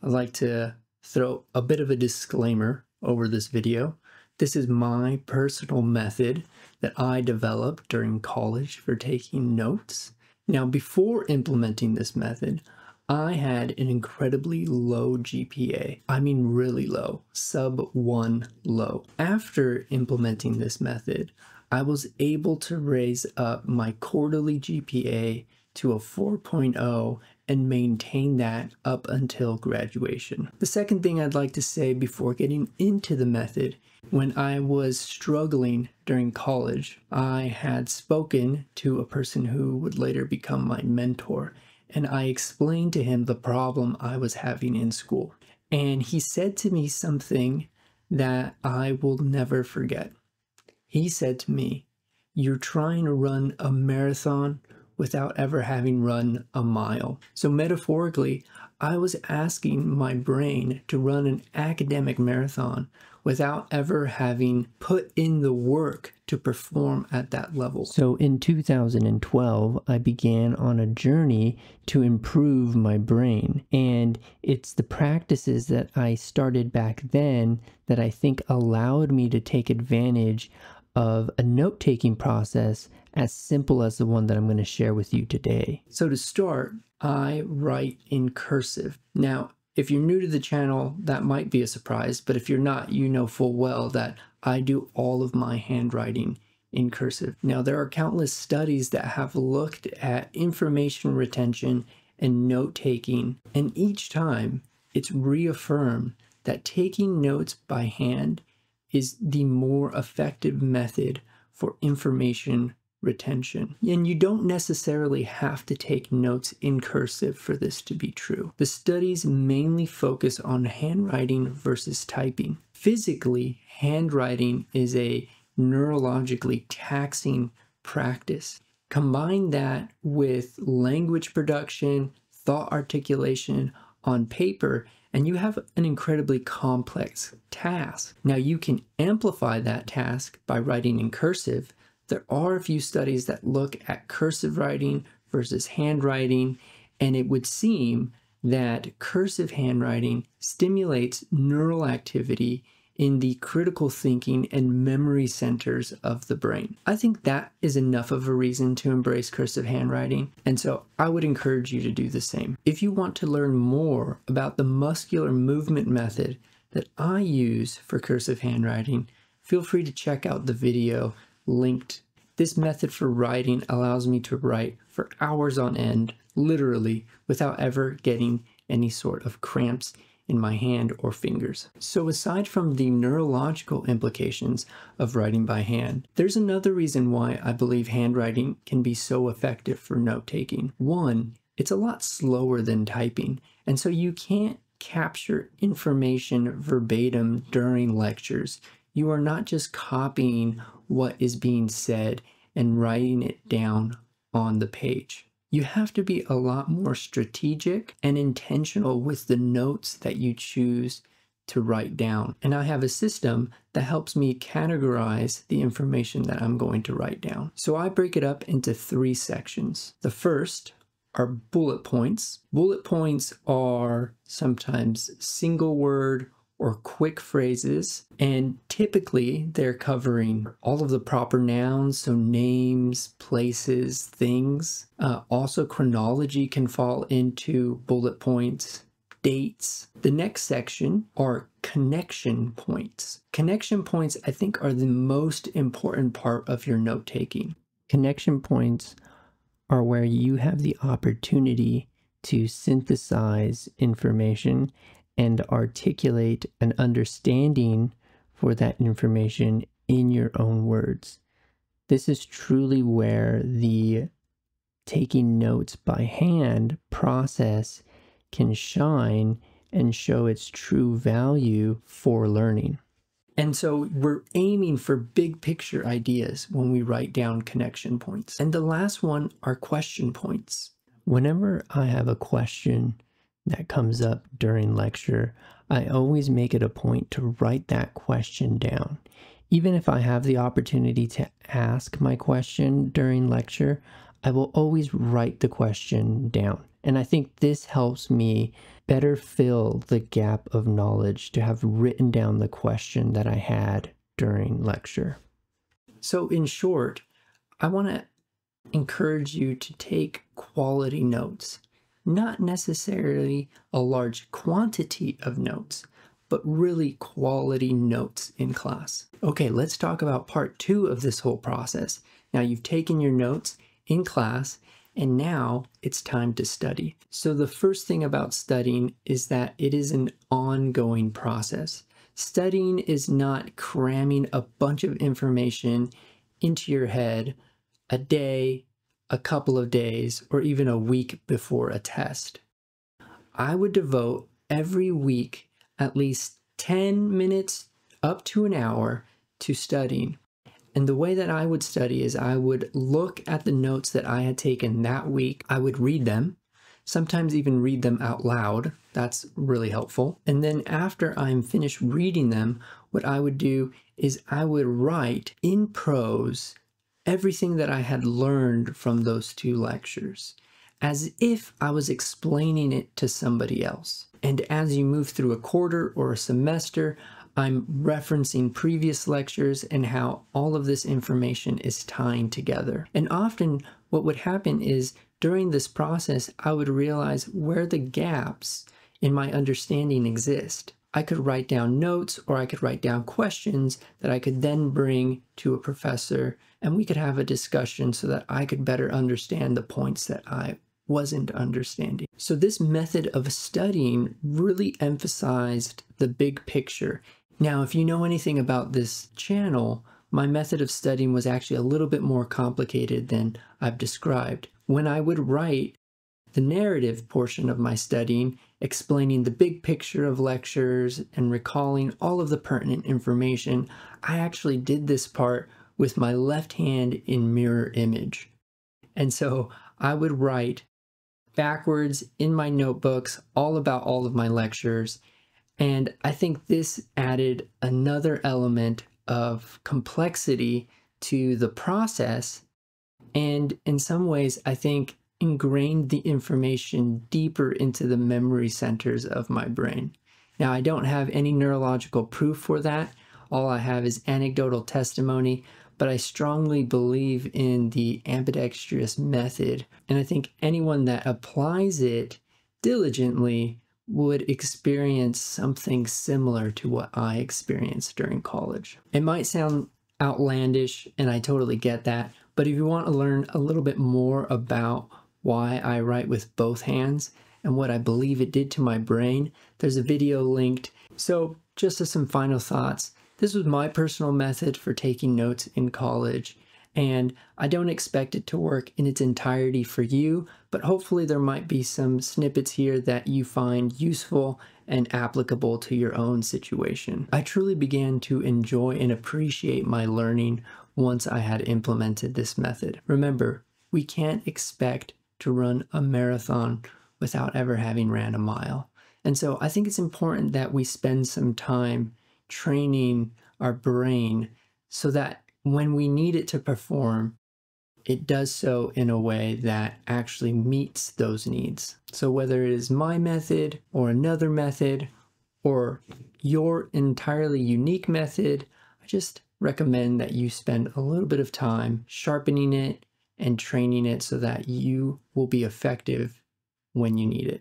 I'd like to throw a bit of a disclaimer over this video. This is my personal method that I developed during college for taking notes. Now, before implementing this method, I had an incredibly low GPA. I mean really low, sub 1 low. After implementing this method, I was able to raise up my quarterly GPA to a 4.0 and maintain that up until graduation. The second thing I'd like to say before getting into the method, when I was struggling during college, I had spoken to a person who would later become my mentor, and I explained to him the problem I was having in school. And he said to me something that I will never forget. He said to me, "You're trying to run a marathon without ever having run a mile." So metaphorically, I was asking my brain to run an academic marathon without ever having put in the work to perform at that level. So in 2012, I began on a journey to improve my brain. And it's the practices that I started back then that I think allowed me to take advantage of a note-taking process as simple as the one that I'm going to share with you today. So to start, I write in cursive. Now, if you're new to the channel, that might be a surprise, but if you're not, you know full well that I do all of my handwriting in cursive. Now, there are countless studies that have looked at information retention and note-taking, and each time it's reaffirmed that taking notes by hand is the more effective method for information retention. And you don't necessarily have to take notes in cursive for this to be true. The studies mainly focus on handwriting versus typing. Physically, handwriting is a neurologically taxing practice. Combine that with language production, thought articulation on paper, and you have an incredibly complex task. Now, you can amplify that task by writing in cursive. There are a few studies that look at cursive writing versus handwriting, and it would seem that cursive handwriting stimulates neural activity in the critical thinking and memory centers of the brain. I think that is enough of a reason to embrace cursive handwriting, and so I would encourage you to do the same. If you want to learn more about the muscular movement method that I use for cursive handwriting, feel free to check out the video linked. This method for writing allows me to write for hours on end, literally, without ever getting any sort of cramps in my hand or fingers. So aside from the neurological implications of writing by hand, there's another reason why I believe handwriting can be so effective for note-taking. One, it's a lot slower than typing, and so you can't capture information verbatim during lectures. You are not just copying what is being said and writing it down on the page. You have to be a lot more strategic and intentional with the notes that you choose to write down. And I have a system that helps me categorize the information that I'm going to write down. So I break it up into 3 sections. The first are bullet points. Bullet points are sometimes single word or quick phrases, and typically they're covering all of the proper nouns, so names, places, things. Also, chronology can fall into bullet points, dates. The next section are connection points. Connection points, I think, are the most important part of your note-taking. Connection points are where you have the opportunity to synthesize information and articulate an understanding for that information in your own words. This is truly where the taking notes by hand process can shine and show its true value for learning. And so we're aiming for big picture ideas when we write down connection points. And the last one are question points. Whenever I have a question that comes up during lecture, I always make it a point to write that question down. Even if I have the opportunity to ask my question during lecture, I will always write the question down. And I think this helps me better fill the gap of knowledge to have written down the question that I had during lecture. So in short, I want to encourage you to take quality notes, not necessarily a large quantity of notes, but really quality notes in class. Okay, let's talk about part 2 of this whole process. Now you've taken your notes in class, and now it's time to study. So the first thing about studying is that it is an ongoing process. Studying is not cramming a bunch of information into your head a day, a couple of days, or even a week before a test. I would devote every week at least 10 minutes up to an hour to studying. And the way that I would study is I would look at the notes that I had taken that week. I would read them, sometimes even read them out loud. That's really helpful. And then after I'm finished reading them, what I would do is I would write in prose everything that I had learned from those 2 lectures, as if I was explaining it to somebody else. And as you move through a quarter or a semester, I'm referencing previous lectures and how all of this information is tying together. And often what would happen is during this process, I would realize where the gaps in my understanding exist. I could write down notes, or I could write down questions that I could then bring to a professor, and we could have a discussion so that I could better understand the points that I wasn't understanding. So this method of studying really emphasized the big picture. Now, if you know anything about this channel, my method of studying was actually a little bit more complicated than I've described. When I would write the narrative portion of my studying, explaining the big picture of lectures and recalling all of the pertinent information, I actually did this part with my left hand in mirror image. And so I would write backwards in my notebooks all about all of my lectures. And I think this added another element of complexity to the process. And in some ways, I think ingrained the information deeper into the memory centers of my brain. Now, I don't have any neurological proof for that. All I have is anecdotal testimony, but I strongly believe in the ambidextrous method. And I think anyone that applies it diligently would experience something similar to what I experienced during college. It might sound outlandish, and I totally get that, but if you want to learn a little bit more about why I write with both hands and what I believe it did to my brain, there's a video linked. So just as some final thoughts, this was my personal method for taking notes in college, and I don't expect it to work in its entirety for you, but hopefully there might be some snippets here that you find useful and applicable to your own situation. I truly began to enjoy and appreciate my learning once I had implemented this method. Remember, we can't expect to run a marathon without ever having ran a mile. And so I think it's important that we spend some time training our brain so that when we need it to perform, it does so in a way that actually meets those needs. So whether it is my method or another method or your entirely unique method, I just recommend that you spend a little bit of time sharpening it and training it so that you will be effective when you need it.